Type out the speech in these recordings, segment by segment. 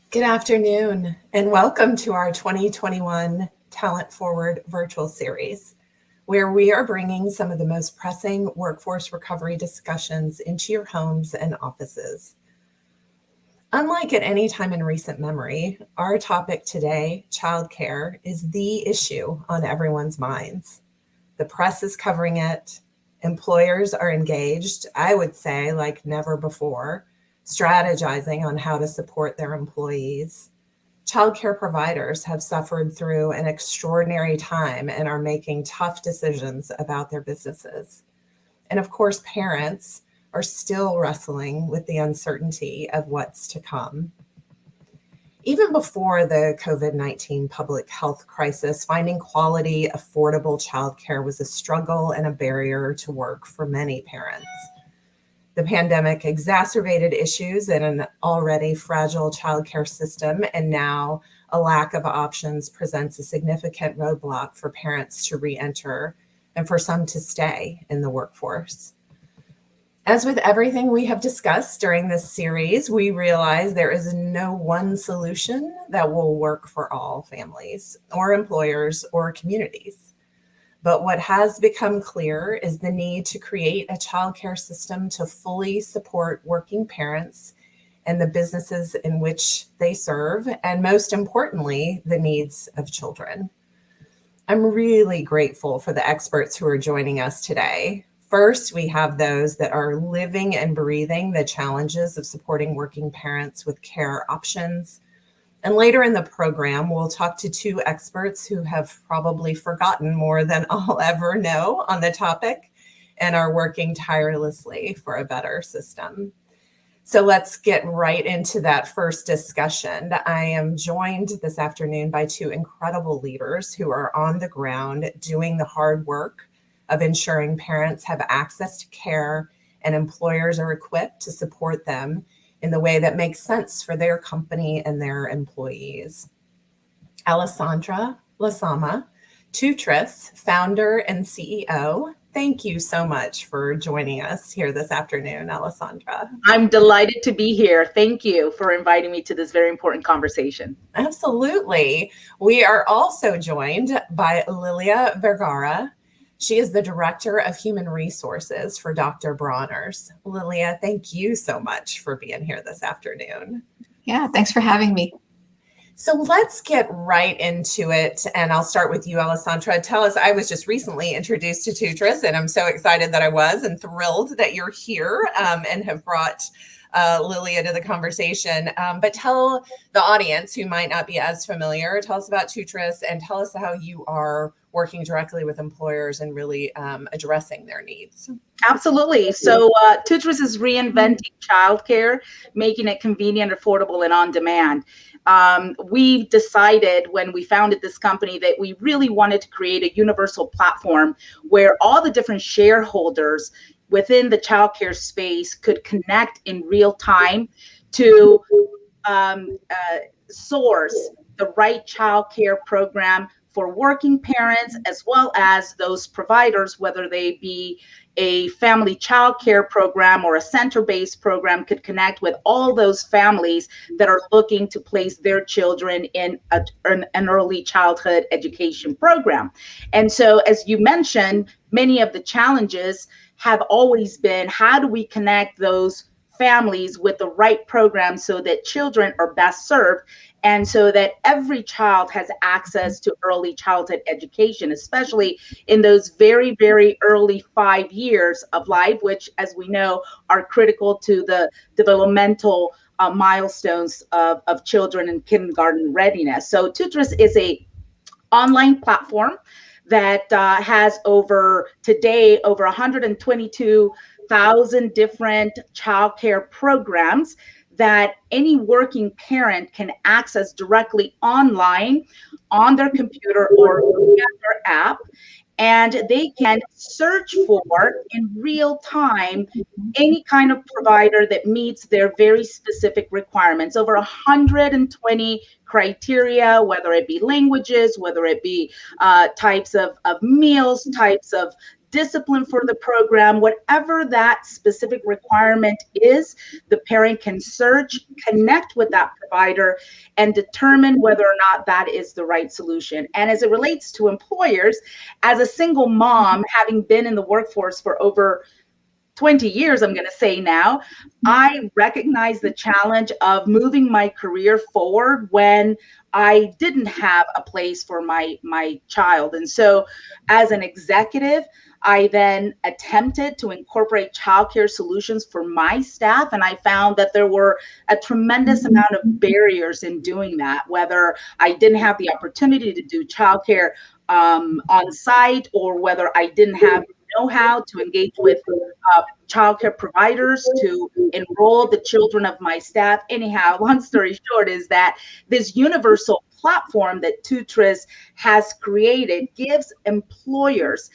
Good afternoon, and welcome to our 2021 Talent Forward virtual series, where we are bringing some of the most pressing workforce recovery discussions into your homes and offices. Unlike at any time in recent memory, our topic today, childcare, is the issue on everyone's minds. The press is covering it. Employers are engaged, I would say, like never before, strategizing on how to support their employees. Childcare providers have suffered through an extraordinary time and are making tough decisions about their businesses. And of course, parents are still wrestling with the uncertainty of what's to come. Even before the COVID-19 public health crisis, finding quality, affordable childcare was a struggle and a barrier to work for many parents. The pandemic exacerbated issues in an already fragile childcare system, and now a lack of options presents a significant roadblock for parents to re-enter and for some to stay in the workforce. As with everything we have discussed during this series, we realize there is no one solution that will work for all families or employers or communities. But what has become clear is the need to create a childcare system to fully support working parents and the businesses in which they serve, and most importantly, the needs of children. I'm really grateful for the experts who are joining us today. First, we have those that are living and breathing the challenges of supporting working parents with care options. And later in the program, we'll talk to two experts who have probably forgotten more than I'll ever know on the topic and are working tirelessly for a better system. So let's get right into that first discussion. I am joined this afternoon by two incredible leaders who are on the ground doing the hard work of ensuring parents have access to care and employers are equipped to support them in the way that makes sense for their company and their employees. Alessandra Lasama, Tutris, founder and CEO. Thank you so much for joining us here this afternoon, Alessandra. I'm delighted to be here. Thank you for inviting me to this very important conversation. Absolutely. We are also joined by Lilia Vergara. She is the Director of Human Resources for Dr. Bronner's. Lilia, thank you so much for being here this afternoon. Yeah, thanks for having me. So let's get right into it. And I'll start with you, Alessandra. Tell us, I was just recently introduced to Tutris, and I'm so excited that I was and thrilled that you're here and have brought Lilia to the conversation. But tell the audience who might not be as familiar, tell us about Tutris and tell us how you are working directly with employers and really addressing their needs. Absolutely. So Tutris is reinventing childcare, making it convenient, affordable, and on demand. We decided when we founded this company that we really wanted to create a universal platform where all the different shareholders within the childcare space could connect in real time to source the right childcare program for working parents, as well as those providers, whether they be a family childcare program or a center-based program, could connect with all those families that are looking to place their children in an early childhood education program. And so, as you mentioned, many of the challenges have always been, how do we connect those families with the right programs so that children are best served, and so that every child has access to early childhood education, especially in those very, very early 5 years of life, which, as we know, are critical to the developmental milestones of children in kindergarten readiness. So Tutris is a online platform that has today over 122,000 different childcare programs that any working parent can access directly online on their computer or via their app. And they can search for in real time any kind of provider that meets their very specific requirements. Over 120 criteria, whether it be languages, whether it be types of meals, types of discipline for the program, whatever that specific requirement is, the parent can search, connect with that provider, and determine whether or not that is the right solution. And as it relates to employers, as a single mom, having been in the workforce for over 20 years, I'm going to say now, I recognize the challenge of moving my career forward when I didn't have a place for my child. And so as an executive, I then attempted to incorporate childcare solutions for my staff. And I found that there were a tremendous amount of barriers in doing that, whether I didn't have the opportunity to do childcare on site, or whether I didn't have know-how to engage with childcare providers to enroll the children of my staff. Anyhow, long story short is that this universal platform that Tutris has created gives employers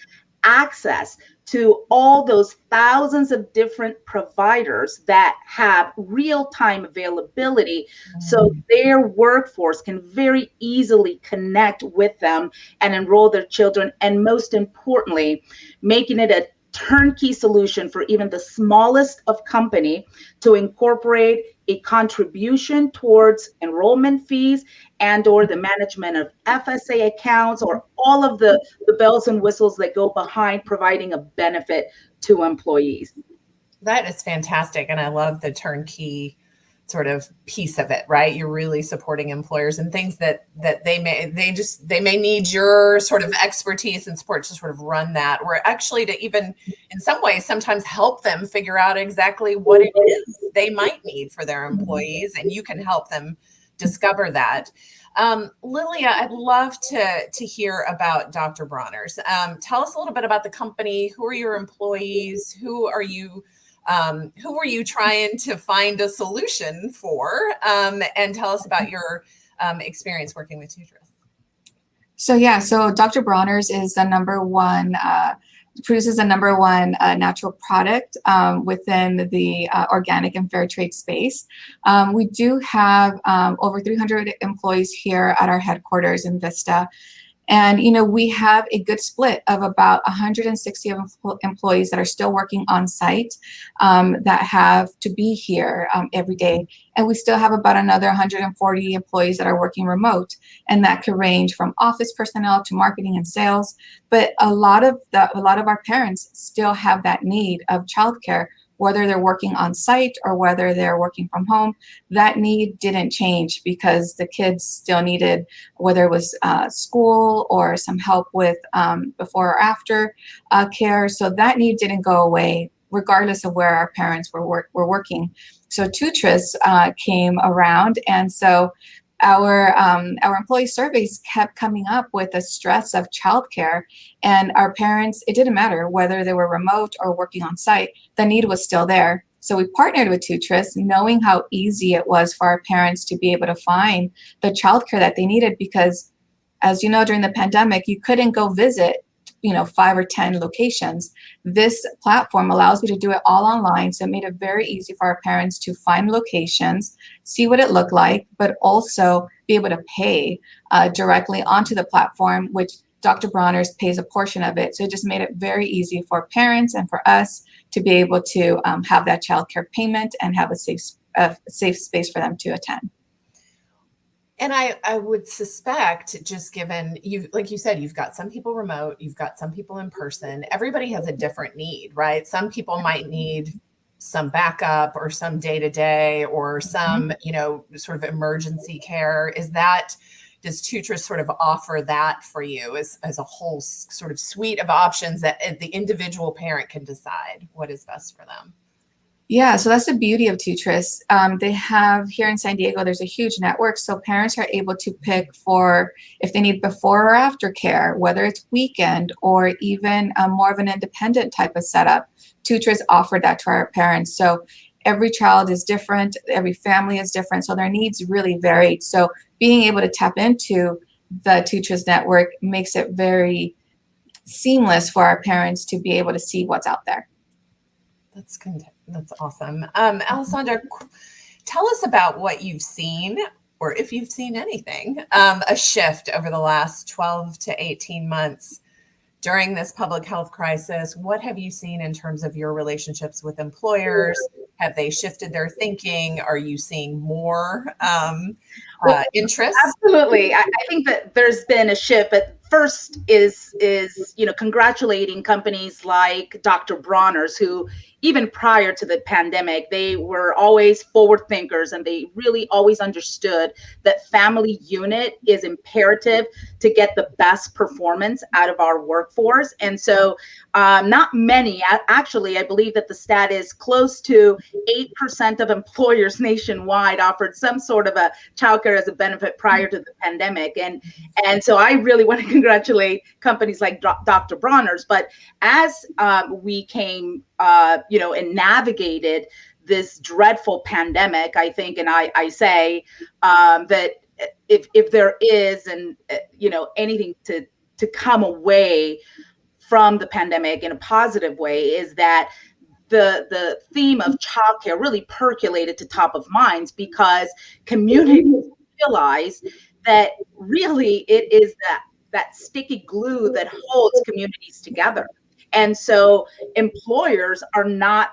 access to all those thousands of different providers that have real-time availability, so their workforce can very easily connect with them and enroll their children, and most importantly, making it a turnkey solution for even the smallest of company to incorporate a contribution towards enrollment fees and or the management of FSA accounts, or all of the bells and whistles that go behind providing a benefit to employees. That is fantastic. And I love the turnkey sort of piece of it, right? You're really supporting employers and things that they may need your sort of expertise and support to sort of run that, or actually to even in some ways sometimes help them figure out exactly what it is they might need for their employees, and you can help them discover that. Lilia, I'd love to hear about Dr. Bronner's. Tell us a little bit about the company. Who are your employees? Who are you trying to find a solution for? And tell us about your experience working with Tutris. So Dr. Bronner's is the number one, produces the number one natural product within the organic and fair trade space. We do have over 300 employees here at our headquarters in Vista. And, we have a good split of about 160 employees that are still working on site that have to be here every day. And we still have about another 140 employees that are working remote. And that could range from office personnel to marketing and sales. But a lot of our parents still have that need of childcare, whether they're working on site or whether they're working from home. That need didn't change because the kids still needed, whether it was school or some help with before or after care. So that need didn't go away regardless of where our parents were working. So Tutris came around, and so our employee surveys kept coming up with the stress of childcare, and our parents, it didn't matter whether they were remote or working on site, the need was still there. So we partnered with Tutris, knowing how easy it was for our parents to be able to find the childcare that they needed, because as you know, during the pandemic, you couldn't go visit 5 or 10 locations. This platform allows you to do it all online. So it made it very easy for our parents to find locations, see what it looked like, but also be able to pay directly onto the platform, which Dr. Bronner's pays a portion of it. So it just made it very easy for parents and for us to be able to have that childcare payment and have a safe space for them to attend. And I would suspect, just given you, like you said, you've got some people remote, you've got some people in person, everybody has a different need, right? Some people might need some backup or some day-to-day or some, sort of emergency care. Does Tutris sort of offer that for you as a whole sort of suite of options that the individual parent can decide what is best for them? Yeah, so that's the beauty of Tutris. They have here in San Diego, there's a huge network. So parents are able to pick for if they need before or after care, whether it's weekend or even more of an independent type of setup. Tutris offered that to our parents. So every child is different, every family is different. So their needs really varied. So being able to tap into the Tutris network makes it very seamless for our parents to be able to see what's out there. That's awesome. Alessandra, tell us about what you've seen, or if you've seen anything, a shift over the last 12 to 18 months during this public health crisis, what have you seen in terms of your relationships with employers? Have they shifted their thinking? Are you seeing more interest? Absolutely. I think that there's been a shift, but first is congratulating companies like Dr. Bronner's, who even prior to the pandemic, they were always forward thinkers, and they really always understood that family unit is imperative to get the best performance out of our workforce. And so not many, actually, I believe that the stat is close to 8% of employers nationwide offered some sort of a childcare as a benefit prior to the pandemic. And so I really want to congratulate companies like Dr. Bronner's. But as we came, and navigated this dreadful pandemic, I think, and I say that if there is anything to come away from the pandemic in a positive way, is that the theme of childcare really percolated to top of minds, because communities realize that really it is that sticky glue that holds communities together. And so employers are not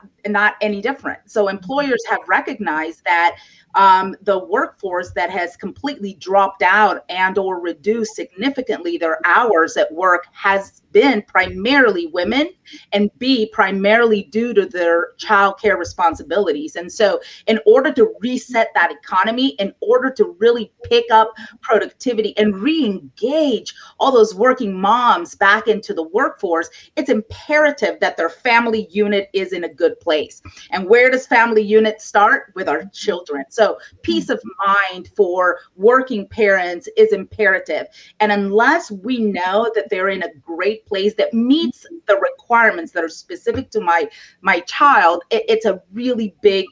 any different. So employers have recognized that the workforce that has completely dropped out and or reduced significantly their hours at work has been primarily women, and B, primarily due to their childcare responsibilities. And so in order to reset that economy, in order to really pick up productivity and re-engage all those working moms back into the workforce, it's imperative that their family unit is in a good place. And where does family unit start? With our children. So peace of mind for working parents is imperative. And unless we know that they're in a great place that meets the requirements that are specific to my child, it's a really big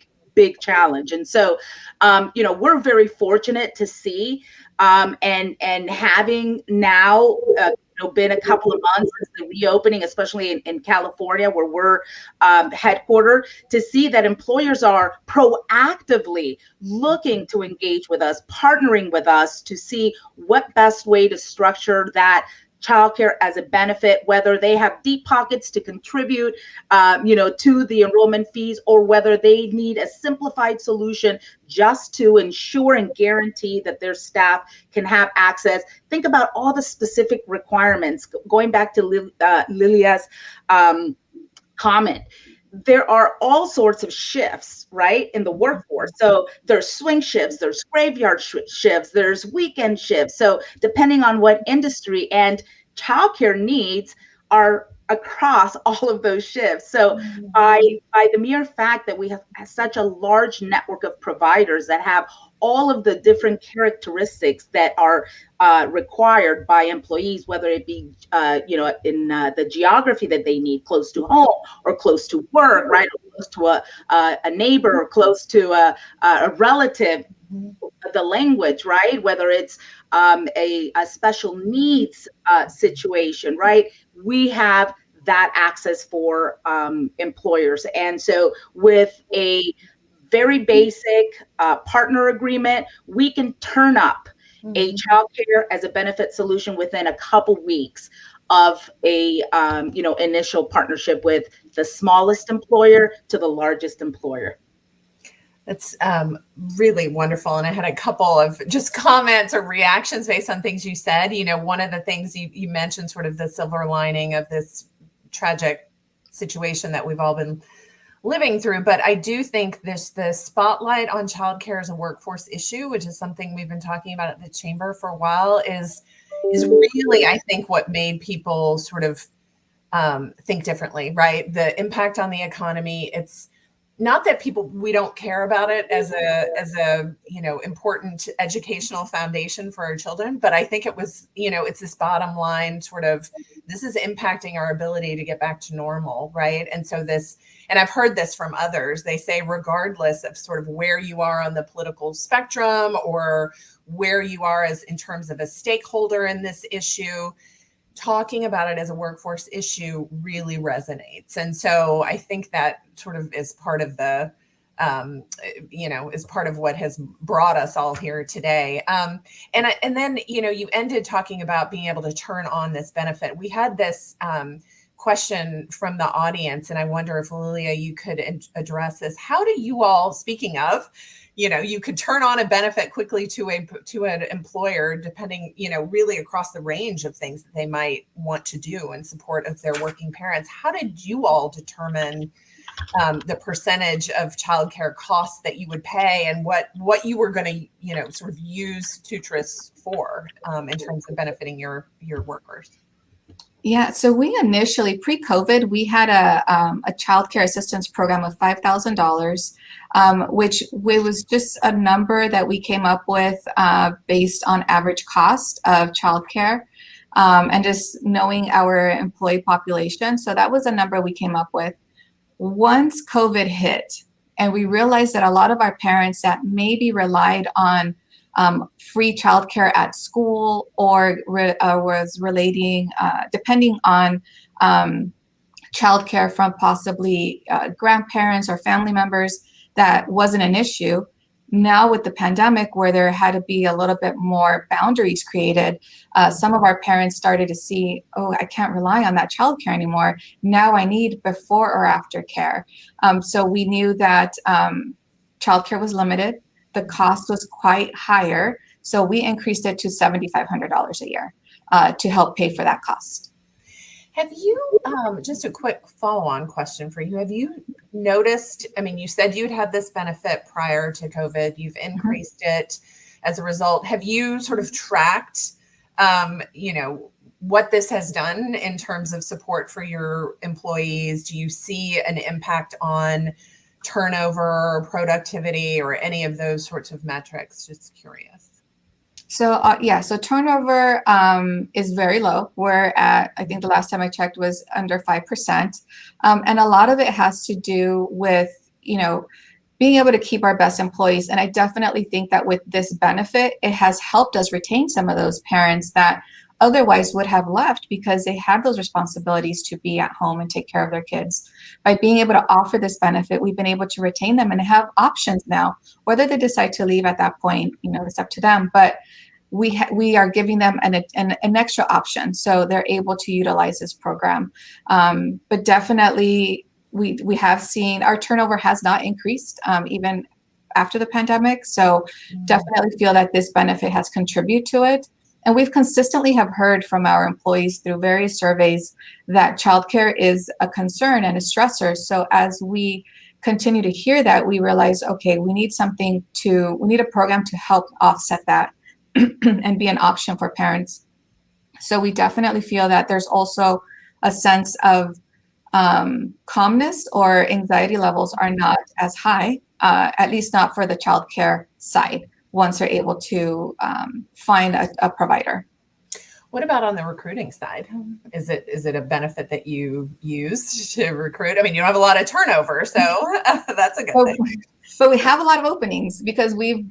challenge. And so we're very fortunate to see and having now been a couple of months since the reopening, especially in California, where we're headquartered, to see that employers are proactively looking to engage with us, partnering with us to see what best way to structure that childcare as a benefit, whether they have deep pockets to contribute, to the enrollment fees, or whether they need a simplified solution just to ensure and guarantee that their staff can have access. Think about all the specific requirements. Going back to Lilia's comment, there are all sorts of shifts, right, in the workforce. So there's swing shifts, there's graveyard shifts, there's weekend shifts. So depending on what industry, and childcare needs are across all of those shifts. So by the mere fact that we have such a large network of providers that have all of the different characteristics that are required by employees, whether it be, in the geography that they need, close to home or close to work, right, or close to a neighbor or close to a relative, the language, right, whether it's a special needs situation, right, we have that access for employers. And so with a very basic partner agreement, we can turn up a childcare as a benefit solution within a couple weeks of a initial partnership with the smallest employer to the largest employer. That's really wonderful. And I had a couple of just comments or reactions based on things you said. One of the things you mentioned, sort of the silver lining of this tragic situation that we've all been living through. But I do think the spotlight on childcare as a workforce issue, which is something we've been talking about at the chamber for a while, is really, I think, what made people sort of think differently, right? The impact on the economy. It's not that we don't care about it as a important educational foundation for our children, but I think it was, it's this bottom line sort of, this is impacting our ability to get back to normal, right? And so and I've heard this from others, they say, regardless of sort of where you are on the political spectrum or where you are as in terms of a stakeholder in this issue, talking about it as a workforce issue really resonates. And so I think that sort of is part of the is part of what has brought us all here today. And then, you ended talking about being able to turn on this benefit. We had this question from the audience, and I wonder if Lilia, you could address this. How do you all, speaking of, you could turn on a benefit quickly to an employer, depending, really across the range of things that they might want to do in support of their working parents. How did you all determine the percentage of childcare costs that you would pay, and what you were going to, sort of use Tutris for in terms of benefiting your workers? Yeah, so we initially, pre-COVID, we had a child care assistance program of $5,000, which was just a number that we came up with based on average cost of childcare and just knowing our employee population. So that was a number we came up with. Once COVID hit, and we realized that a lot of our parents that maybe relied on free childcare at school or was relating, depending on childcare from possibly grandparents or family members, that wasn't an issue. Now with the pandemic, where there had to be a little bit more boundaries created, some of our parents started to see, oh, I can't rely on that childcare anymore. Now I need before or after care. So we knew that childcare was limited. The cost was quite higher. So we increased it to $7,500 a year to help pay for that cost. Have you, just a quick follow-on question for you, have you noticed, you said you'd had this benefit prior to COVID, you've increased it as a result. Have you sort of tracked, what this has done in terms of support for your employees? Do you see an impact on turnover, productivity, or any of those sorts of metrics? Just curious. So so turnover is very low. We're at, I think the last time I checked was under 5%. And a lot of it has to do with, being able to keep our best employees. And I definitely think that with this benefit, it has helped us retain some of those parents that otherwise would have left because they have those responsibilities to be at home and take care of their kids. By being able to offer this benefit, we've been able to retain them and have options now. Whether they decide to leave at that point, it's up to them. But we are giving them an extra option, so they're able to utilize this program. But definitely, we have seen our turnover has not increased even after the pandemic. So definitely feel that this benefit has contributed to it. And we've consistently have heard from our employees through various surveys that childcare is a concern and a stressor. So as we continue to hear that, we realize, okay, we need a program to help offset that and be an option for parents. So we definitely feel that there's also a sense of calmness, or anxiety levels are not as high, at least not for the childcare side, once they're able to find a provider. What about on the recruiting side? Is it a benefit that you use to recruit? You don't have a lot of turnover, so that's a good thing. But we have a lot of openings because we've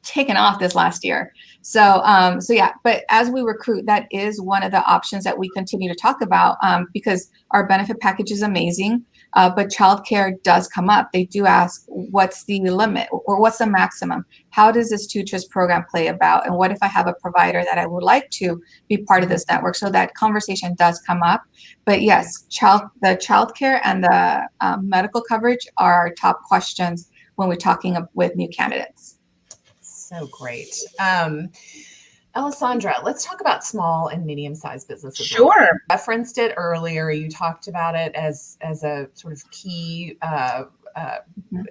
taken off this last year. So yeah, but as we recruit, that is one of the options that we continue to talk about because our benefit package is amazing, but childcare does come up. They do ask, what's the limit or what's the maximum? How does this Tutris program play about? And what if I have a provider that I would like to be part of this network? So that conversation does come up. But yes, the childcare and the medical coverage are our top questions when we're talking with new candidates. So great. Alessandra, let's talk about small and medium-sized businesses. Sure. You referenced it earlier. You talked about it as a sort of key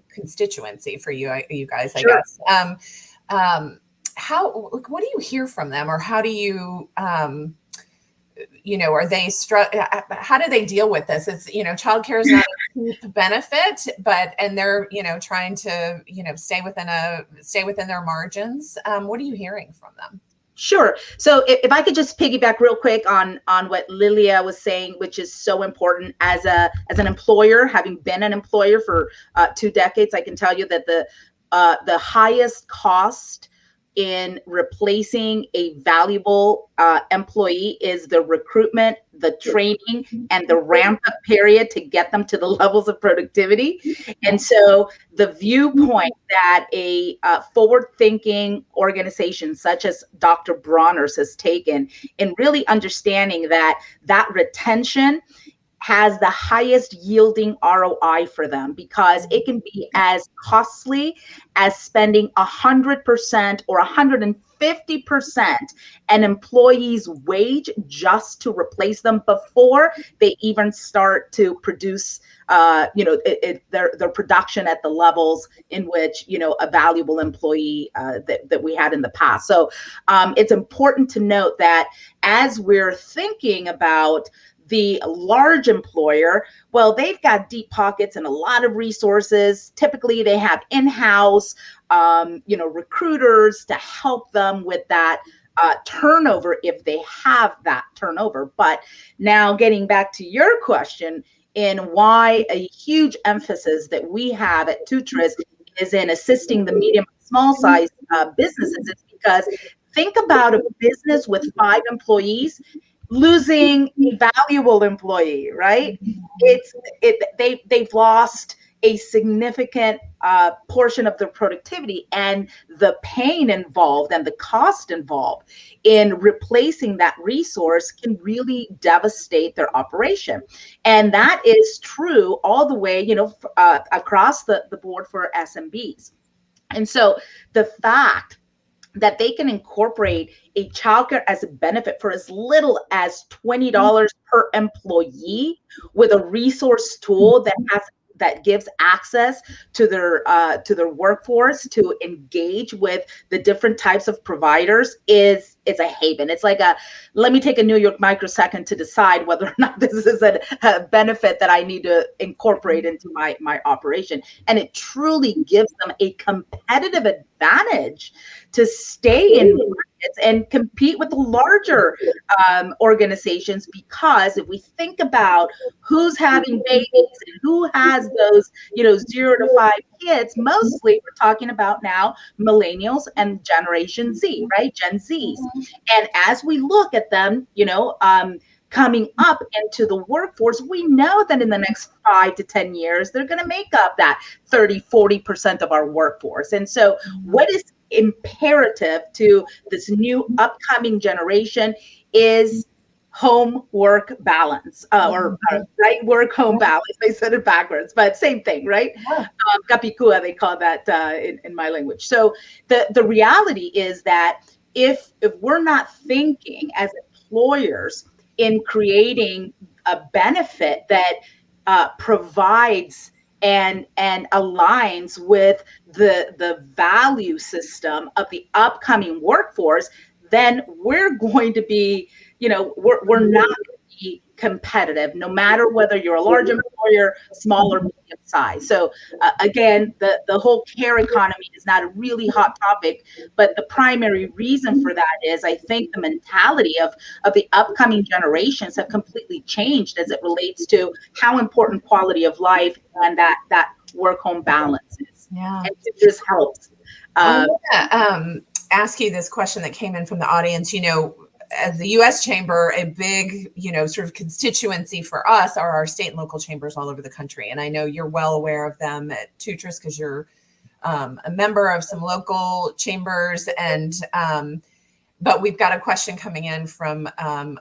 constituency for you guys, I guess. What do you hear from them, or how do you, are they how do they deal with this? It's, childcare is not a cheap benefit, and they're, trying to, stay within their margins. What are you hearing from them? Sure. So if I could just piggyback real quick on what Lilia was saying, which is so important as an employer, having been an employer for 2 decades, I can tell you that the highest cost in replacing a valuable employee is the recruitment, the training, and the ramp up period to get them to the levels of productivity. And so the viewpoint that a forward-thinking organization such as Dr. Bronner's has taken in really understanding that retention has the highest yielding ROI for them, because it can be as costly as spending 100% or 150% an employee's wage just to replace them before they even start to produce their production at the levels in which a valuable employee that we had in the past. So it's important to note that as we're thinking about the large employer, well, they've got deep pockets and a lot of resources. Typically, they have in-house, recruiters to help them with that turnover if they have that turnover. But now getting back to your question, in why a huge emphasis that we have at Tutris is in assisting the medium and small size businesses, is because think about a business with 5 employees losing a valuable employee, right? They've lost a significant portion of their productivity, and the pain involved and the cost involved in replacing that resource can really devastate their operation. And that is true all the way, across the board for SMBs. And so the fact that they can incorporate a childcare as a benefit for as little as $20 per employee with a resource tool that gives access to their workforce to engage with the different types of providers is a haven. It's like let me take a New York microsecond to decide whether or not this is a benefit that I need to incorporate into my operation. And it truly gives them a competitive advantage to stay in markets and compete with the larger organizations, because if we think about who's having babies and who has those 0 to 5 kids, mostly we're talking about now millennials and Generation Z, right? Gen Zs. And as we look at them, coming up into the workforce, we know that in the next 5 to 10 years, they're going to make up that 30-40% of our workforce. And so what is imperative to this new upcoming generation is home work balance, or right work home balance. I said it backwards, but same thing, right? Kapikua, they call that in my language. So the reality is that if we're not thinking as employers in creating a benefit that provides and aligns with the value system of the upcoming workforce, then we're going to be, we're not going to be competitive, no matter whether you're a large employer, small or medium size. So again, the whole care economy is not a really hot topic, but the primary reason for that is I think the mentality of the upcoming generations have completely changed as it relates to how important quality of life and that work-home balance is. Yeah. And it just helps. I want to ask you this question that came in from the audience. As the U.S. Chamber, a big, sort of constituency for us are our state and local chambers all over the country. And I know you're well aware of them at Tutris because you're a member of some local chambers. But we've got a question coming in from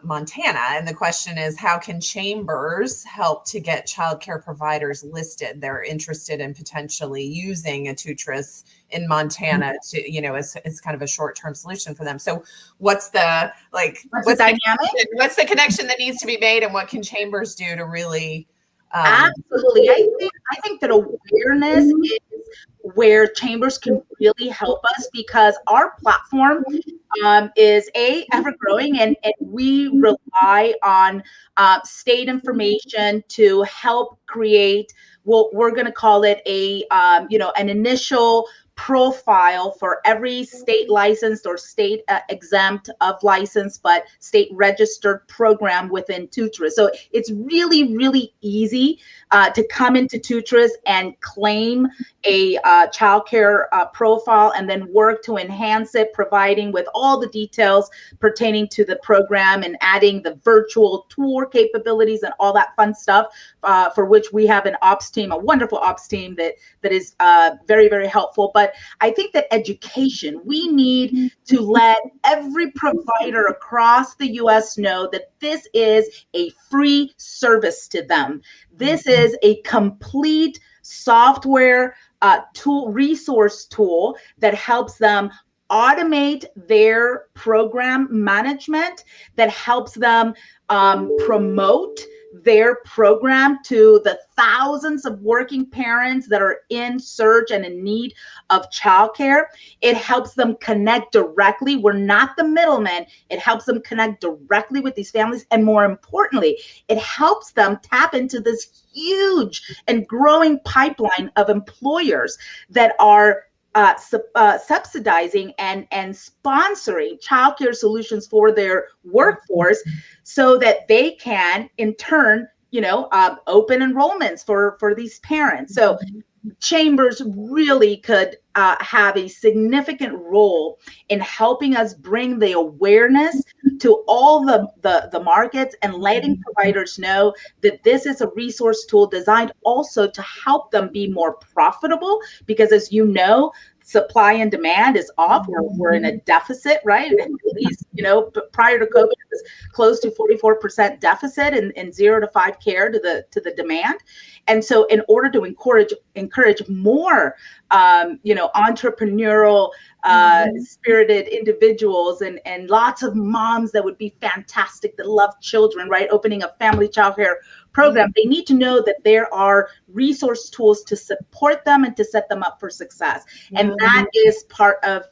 Montana. And the question is, how can chambers help to get childcare providers listed? They're interested in potentially using a Tutris in Montana to, as kind of a short-term solution for them. So what's the dynamic? What's the connection that needs to be made, and what can chambers do to really? Absolutely. I think that awareness is where chambers can really help us, because our platform is ever growing, and we rely on state information to help create what we're going to call it an initial profile for every state licensed or state exempt of license, but state registered program within Tutris. So it's really, really easy to come into Tutris and claim a childcare profile and then work to enhance it, providing with all the details pertaining to the program and adding the virtual tour capabilities and all that fun stuff, for which we have an ops team, a wonderful ops team that is very, very helpful. But I think that education, we need to let every provider across the US know that this is a free service to them. This is a complete software resource tool that helps them automate their program management, that helps them promote their program to the thousands of working parents that are in search and in need of childcare. It helps them connect directly. We're not the middleman. It helps them connect directly with these families. And more importantly, it helps them tap into this huge and growing pipeline of employers that are subsidizing and sponsoring childcare solutions for their workforce, so that they can, in turn, open enrollments for these parents. So chambers really could have a significant role in helping us bring the awareness to all the markets and letting providers know that this is a resource tool designed also to help them be more profitable, because as you know, supply and demand is off. We're in a deficit, right? At least, prior to COVID, it was close to 44% deficit in 0 to 5 care to the demand. And so in order to encourage more, entrepreneurial, spirited individuals and lots of moms that would be fantastic, that love children, right? Opening a family childcare program, they need to know that there are resource tools to support them and to set them up for success. And that is part of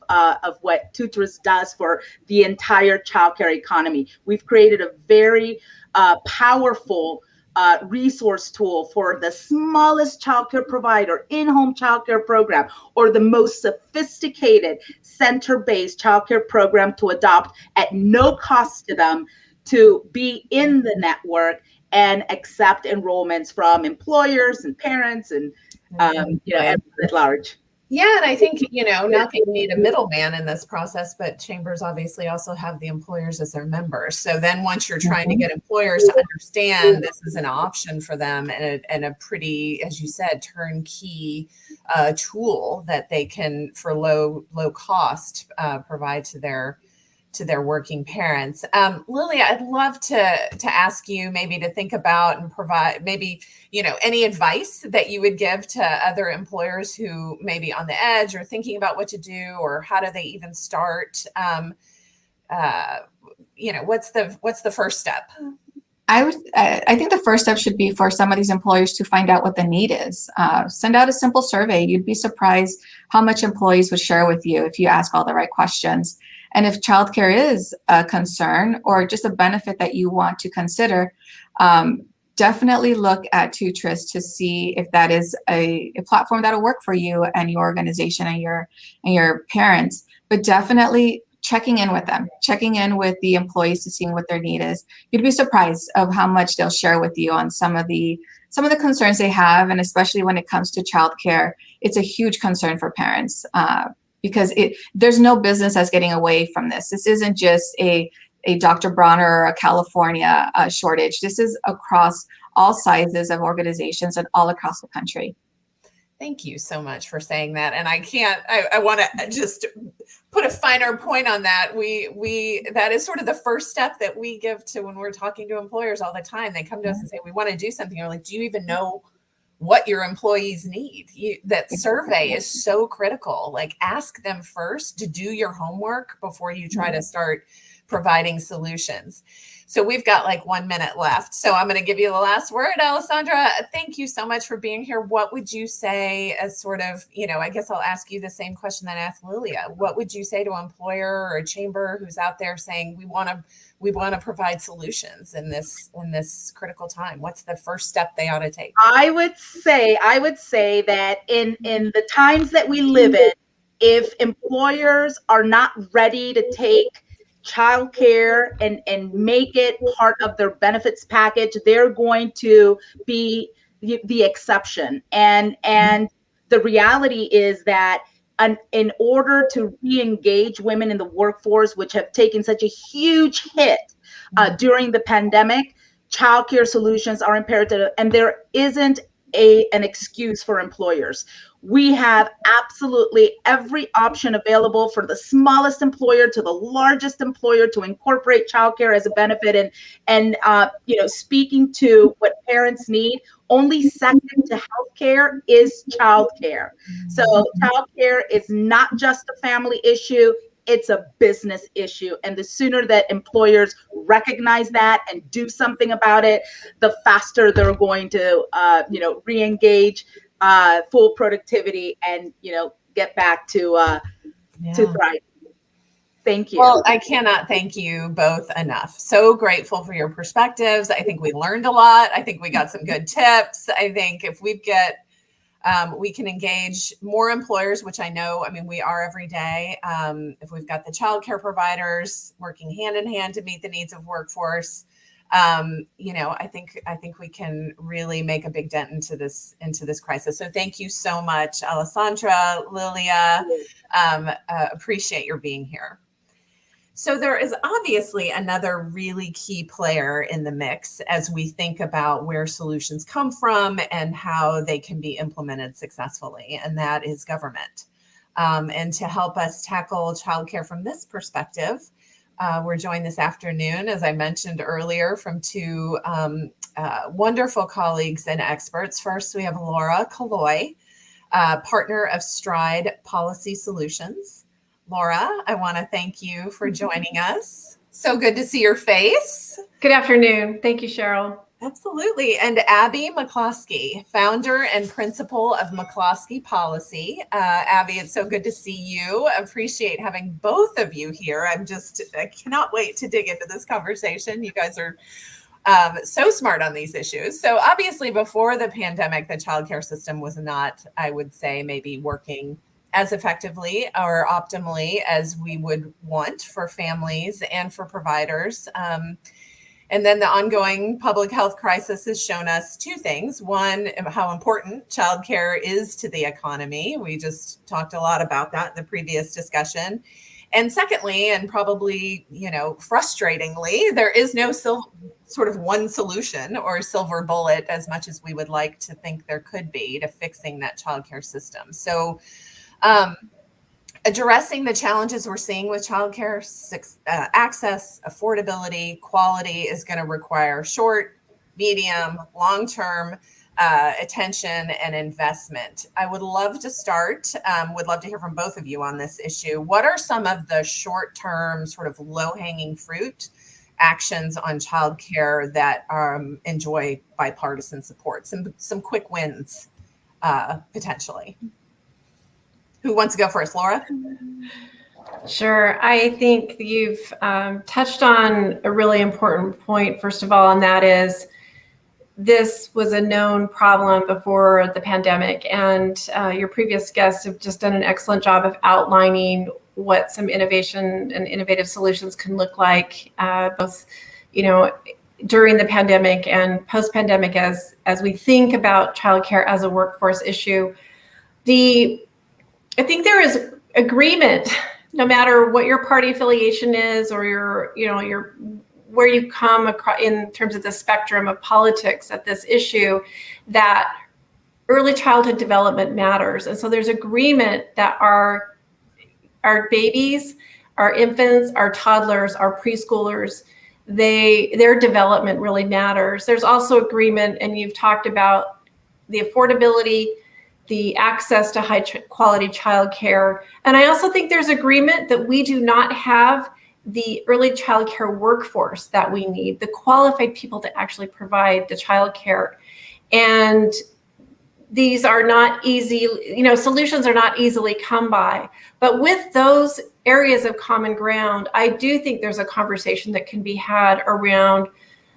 what Tutris does for the entire childcare economy. We've created a very powerful resource tool for the smallest childcare provider, in-home childcare program, or the most sophisticated center-based childcare program to adopt at no cost to them, to be in the network and accept enrollments from employers and parents and everyone at large. Yeah, and I think, not that you need a middleman in this process, but chambers obviously also have the employers as their members. So then once you're trying to get employers to understand this is an option for them and a pretty, as you said, turnkey tool that they can, for low cost, provide to their working parents. Lilia, I'd love to ask you maybe to think about and provide maybe, any advice that you would give to other employers who may be on the edge or thinking about what to do, or how do they even start? What's the first step? I think the first step should be for some of these employers to find out what the need is. Send out a simple survey. You'd be surprised how much employees would share with you if you ask all the right questions. And if childcare is a concern or just a benefit that you want to consider, definitely look at Tutris to see if that is a platform that'll work for you and your organization and your parents. But definitely checking in with them, checking in with the employees to see what their need is. You'd be surprised of how much they'll share with you on some of the concerns they have, and especially when it comes to childcare, it's a huge concern for parents. Because there's no business that's getting away from this. This isn't just a Dr. Bronner or a California shortage. This is across all sizes of organizations and all across the country. Thank you so much for saying that. And I want to just put a finer point on that. That is sort of the first step that we give to when we're talking to employers all the time. They come to us and say, we want to do something. We're like, do you even know what your employees need? That survey is so critical. Like, ask them first to do your homework before you try to start providing solutions. So we've got like 1 minute left. So I'm going to give you the last word, Alessandra. Thank you so much for being here. What would you say as sort of, I guess I'll ask you the same question that I asked Lilia. What would you say to an employer or a chamber who's out there saying, we want to provide solutions in this critical time? What's the first step they ought to take? I would say that in the times that we live in, If employers are not ready to take childcare and make it part of their benefits package, they're going to be the exception. And the reality is that in order to re-engage women in the workforce, which have taken such a huge hit during the pandemic, childcare solutions are imperative, and there isn't an excuse for employers. We have absolutely every option available for the smallest employer to the largest employer to incorporate childcare as a benefit. And speaking to what parents need, only second to healthcare is childcare. So childcare is not just a family issue, it's a business issue. And the sooner that employers recognize that and do something about it, the faster they're going to, re-engage full productivity and, get back to thrive. Thank you. Well, I cannot thank you both enough. So grateful for your perspectives. I think we learned a lot. I think we got some good tips. I think if we can engage more employers, which I know, we are every day. If we've got the childcare providers working hand in hand to meet the needs of workforce, I think we can really make a big dent into this crisis. So thank you so much, Alessandra, Lilia. Appreciate your being here. So there is obviously another really key player in the mix as we think about where solutions come from and how they can be implemented successfully, and that is government. And to help us tackle childcare from this perspective, we're joined this afternoon, as I mentioned earlier, from two wonderful colleagues and experts. First, we have Laura Colloid, partner of Stride Policy Solutions. Laura, I want to thank you for joining us. So good to see your face. Good afternoon. Thank you, Cheryl. Absolutely. And Abby McCloskey, founder and principal of McCloskey Policy. Abby, it's so good to see you. Appreciate having both of you here. I cannot wait to dig into this conversation. You guys are so smart on these issues. So obviously before the pandemic, the childcare system was not, I would say, maybe working as effectively or optimally as we would want for families and for providers. And then the ongoing public health crisis has shown us two things. One, how important childcare is to the economy. We just talked a lot about that in the previous discussion. And secondly, and probably, frustratingly, there is no sort of one solution or silver bullet as much as we would like to think there could be to fixing that childcare system. So addressing the challenges we're seeing with childcare, access, affordability, quality is going to require short, medium, long-term attention and investment. I would love to start, would love to hear from both of you on this issue. What are some of the short-term sort of low-hanging fruit actions on childcare that enjoy bipartisan support? Some quick wins, potentially. Who wants to go first, Laura? Sure. I think you've touched on a really important point, first of all, and that is this was a known problem before the pandemic, and your previous guests have just done an excellent job of outlining what some innovation and innovative solutions can look like, both, during the pandemic and post-pandemic as we think about childcare as a workforce issue. I think there is agreement, no matter what your party affiliation is or your where you come across in terms of the spectrum of politics at this issue, that early childhood development matters. And so there's agreement that our babies, our infants, our toddlers, our preschoolers, their development really matters. There's also agreement, and you've talked about the affordability, the access to high quality childcare. And I also think there's agreement that we do not have the early childcare workforce that we need, the qualified people to actually provide the childcare. And these are not easy, solutions are not easily come by. But with those areas of common ground, I do think there's a conversation that can be had around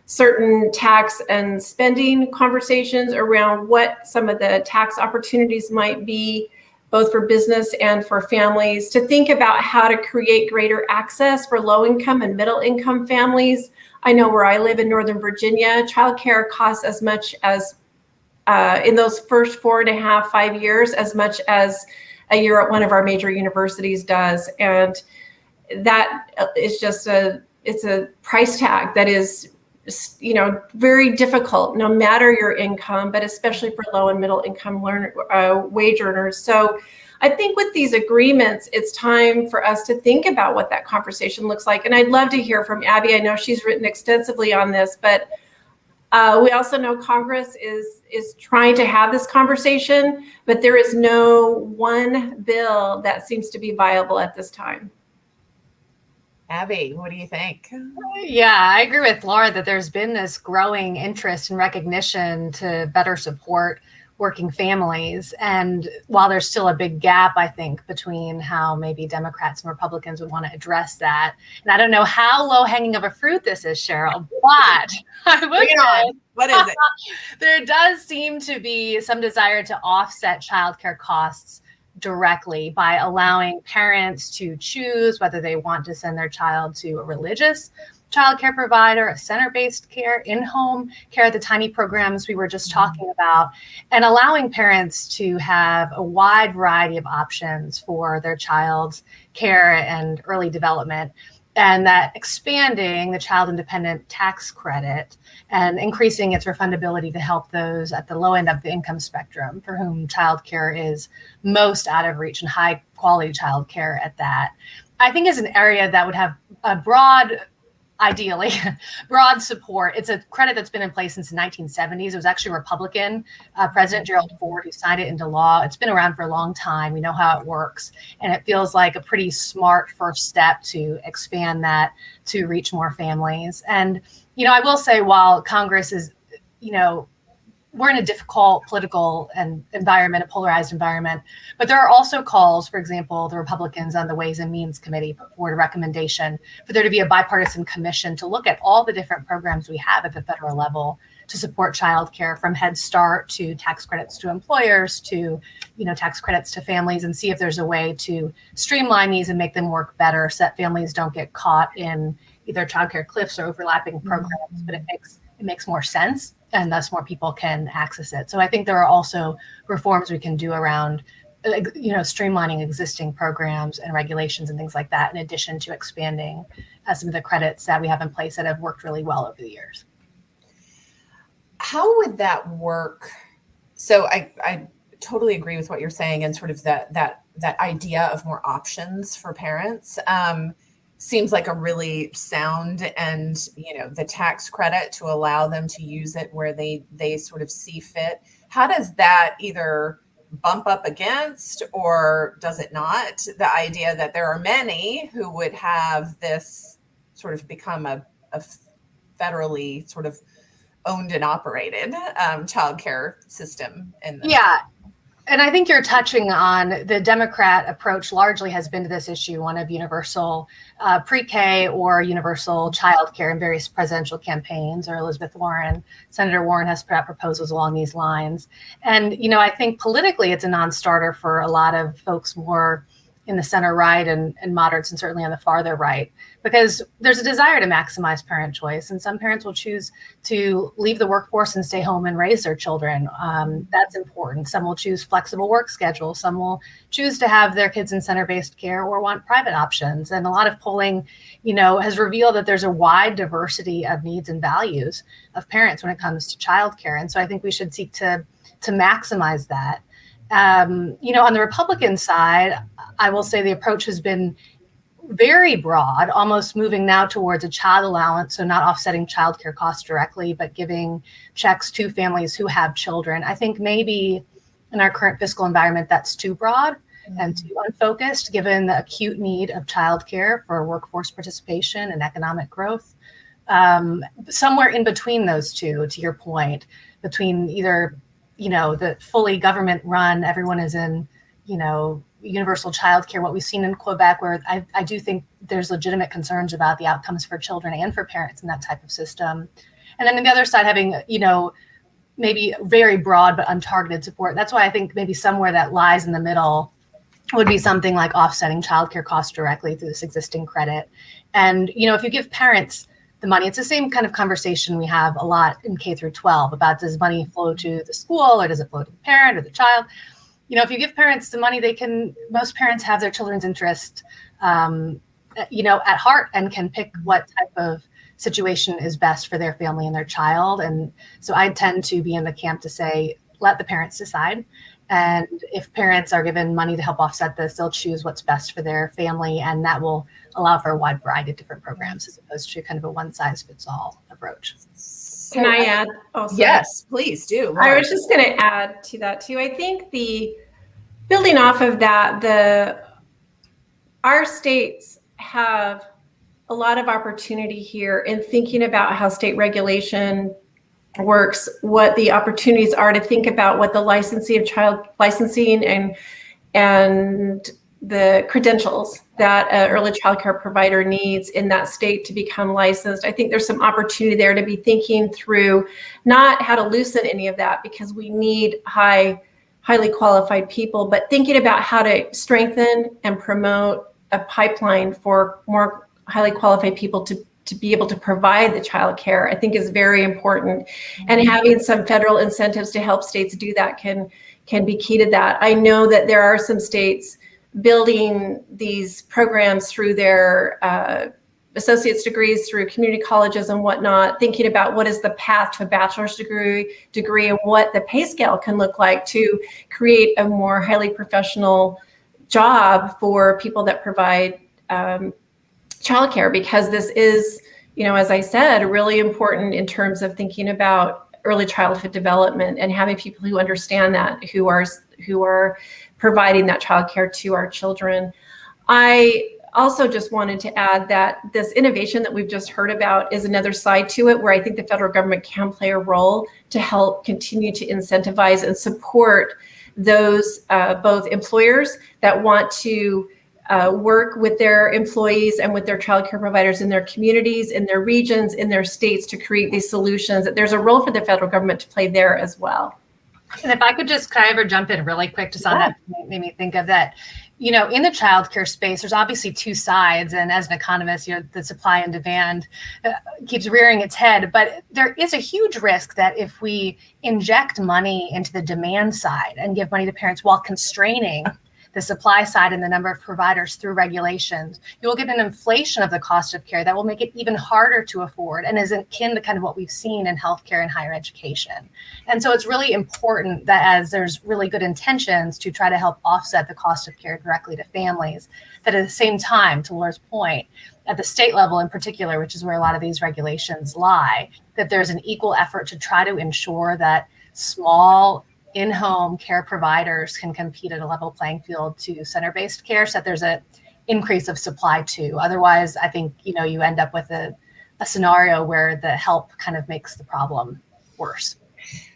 certain tax and spending conversations around what some of the tax opportunities might be both for business and for families, to think about how to create greater access for low-income and middle-income families. I know where I live in Northern Virginia, childcare costs as much as, in those first 4.5, 5 years, as much as a year at one of our major universities does. And that is just it's a price tag that is, very difficult, no matter your income, but especially for low and middle income wage earners. So I think with these agreements, it's time for us to think about what that conversation looks like. And I'd love to hear from Abby. I know she's written extensively on this, but we also know Congress is trying to have this conversation, but there is no one bill that seems to be viable at this time. Abby, what do you think? Yeah, I agree with Laura that there's been this growing interest and recognition to better support working families. And while there's still a big gap, I think, between how maybe Democrats and Republicans would want to address that. And I don't know how low-hanging of a fruit this is, Cheryl, but I would say, what is it? There does seem to be some desire to offset childcare costs directly by allowing parents to choose whether they want to send their child to a religious childcare provider, a center-based care, in-home care, the tiny programs we were just talking about, and allowing parents to have a wide variety of options for their child's care and early development. And that expanding the child independent tax credit and increasing its refundability to help those at the low end of the income spectrum for whom childcare is most out of reach, and high quality childcare at that, I think is an area that would have a broad, ideally broad support. It's a credit that's been in place since the 1970s. It was actually Republican President Gerald Ford who signed it into law. It's been around for a long time. We know how it works. And it feels like a pretty smart first step to expand that to reach more families. And, I will say, while Congress is, we're in a difficult political and environment, a polarized environment, but there are also calls, for example, the Republicans on the Ways and Means Committee put forward a recommendation for there to be a bipartisan commission to look at all the different programs we have at the federal level to support childcare, from Head Start to tax credits to employers to, tax credits to families, and see if there's a way to streamline these and make them work better so that families don't get caught in either childcare cliffs or overlapping programs, but it makes more sense, and thus more people can access it. So I think there are also reforms we can do around, streamlining existing programs and regulations and things like that, in addition to expanding some of the credits that we have in place that have worked really well over the years. How would that work? So I totally agree with what you're saying, and sort of that idea of more options for parents. Seems like a really sound, and the tax credit to allow them to use it where they sort of see fit. How does that either bump up against, or does it not, the idea that there are many who would have this sort of become a federally sort of owned and operated childcare system? Yeah. And I think you're touching on the Democrat approach largely has been to this issue, one of universal pre-K or universal childcare in various presidential campaigns, or Senator Warren has put out proposals along these lines. And, I think politically it's a non-starter for a lot of folks more in the center right and moderates, and certainly on the farther right, because there's a desire to maximize parent choice. And some parents will choose to leave the workforce and stay home and raise their children. That's important. Some will choose flexible work schedules. Some will choose to have their kids in center-based care or want private options. And a lot of polling, has revealed that there's a wide diversity of needs and values of parents when it comes to childcare. And so I think we should seek to maximize that. On the Republican side, I will say the approach has been very broad, almost moving now towards a child allowance, so not offsetting childcare costs directly, but giving checks to families who have children. I think maybe in our current fiscal environment, that's too broad and too unfocused, given the acute need of childcare for workforce participation and economic growth. Somewhere in between those two, to your point, between either the fully government run, everyone is in, universal childcare, what we've seen in Quebec, where I do think there's legitimate concerns about the outcomes for children and for parents in that type of system. And then on the other side, having, maybe very broad but untargeted support. That's why I think maybe somewhere that lies in the middle would be something like offsetting childcare costs directly through this existing credit. And, if you give parents the money, it's the same kind of conversation we have a lot in K through 12 about, does money flow to the school or does it flow to the parent or the child? If you give parents the money, most parents have their children's interest, at heart, and can pick what type of situation is best for their family and their child. And so I tend to be in the camp to say, let the parents decide. And if parents are given money to help offset this, they'll choose what's best for their family. And that will allow for a wide variety of different programs as opposed to kind of a one-size-fits-all approach. Can I add also? Yes, please do. I was just going to add to that too. I think building off of that, our states have a lot of opportunity here in thinking about how state regulation works, what the opportunities are to think about what the licensing and the credentials that an early child care provider needs in that state to become licensed. I think there's some opportunity there to be thinking through not how to loosen any of that, because we need highly qualified people, but thinking about how to strengthen and promote a pipeline for more highly qualified people to be able to provide the child care, I think is very important. And having some federal incentives to help states do that can be key to that. I know that there are some states building these programs through their associate's degrees, through community colleges and whatnot, thinking about what is the path to a bachelor's degree and what the pay scale can look like to create a more highly professional job for people that provide childcare, because this is, as I said, really important in terms of thinking about early childhood development and having people who understand that, who are providing that childcare to our children. I also just wanted to add that this innovation that we've just heard about is another side to it, where I think the federal government can play a role to help continue to incentivize and support those both employers that want to work with their employees and with their childcare providers in their communities, in their regions, in their states to create these solutions. That there's a role for the federal government to play there as well. And if I could just kind of jump in really quick, just on that, made me think of that. In the childcare space, there's obviously two sides, and as an economist, the supply and demand keeps rearing its head. But there is a huge risk that if we inject money into the demand side and give money to parents while constraining the supply side and the number of providers through regulations, you will get an inflation of the cost of care that will make it even harder to afford and is akin to kind of what we've seen in healthcare and higher education. And so it's really important that, as there's really good intentions to try to help offset the cost of care directly to families, that at the same time, to Laura's point, at the state level in particular, which is where a lot of these regulations lie, that there's an equal effort to try to ensure that small in-home care providers can compete at a level playing field to center-based care, so that there's an increase of supply too. Otherwise, I think, you end up with a scenario where the help kind of makes the problem worse.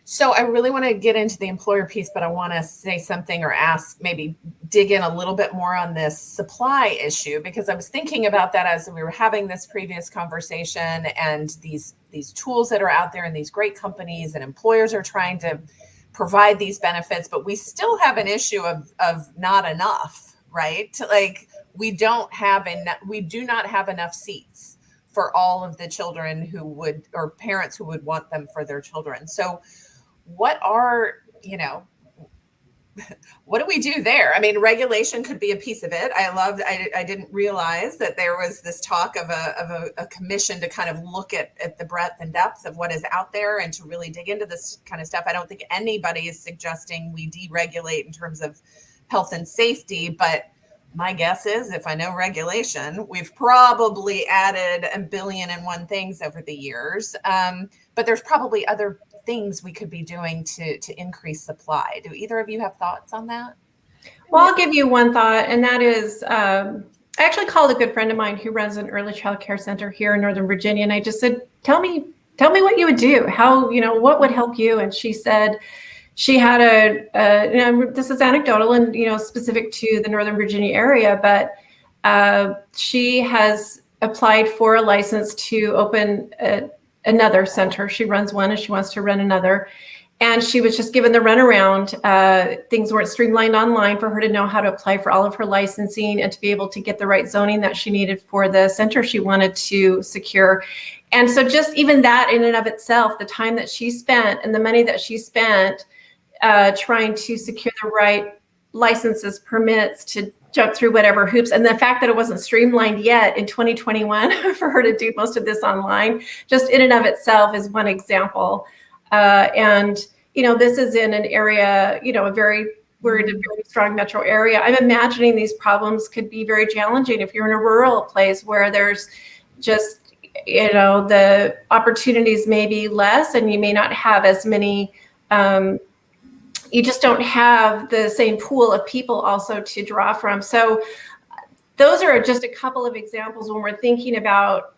So I really want to get into the employer piece, but I want to say something or maybe dig in a little bit more on this supply issue, because I was thinking about that as we were having this previous conversation, and these tools that are out there and these great companies and employers are trying to provide these benefits, but we still have an issue of not enough, right? Like we do not have enough seats for all of the children or parents who would want them for their children. So what do we do there? I mean, regulation could be a piece of it. I didn't realize that there was this talk of a commission to kind of look at the breadth and depth of what is out there and to really dig into this kind of stuff. I don't think anybody is suggesting we deregulate in terms of health and safety, but my guess is, if I know regulation, we've probably added a billion and one things over the years. But there's probably other things we could be doing to increase supply. Do either of you have thoughts on that? Well, I'll give you one thought, and that is, I actually called a good friend of mine who runs an early child care center here in Northern Virginia, and I just said, tell me what you would do, what would help you? And she said she had this is anecdotal and, specific to the Northern Virginia area, but she has applied for a license to open another center. She runs one and she wants to run another. And she was just given the runaround. Things weren't streamlined online for her to know how to apply for all of her licensing and to be able to get the right zoning that she needed for the center she wanted to secure. And so just even that in and of itself, the time that she spent and the money that she spent trying to secure the right licenses, permits, to jump through whatever hoops, and the fact that it wasn't streamlined yet in 2021 for her to do most of this online, just in and of itself is one example. And this is in an area, we're in a very strong metro area. I'm imagining these problems could be very challenging if you're in a rural place where there's just, the opportunities may be less, and you may not have as many, you just don't have the same pool of people also to draw from. So those are just a couple of examples when we're thinking about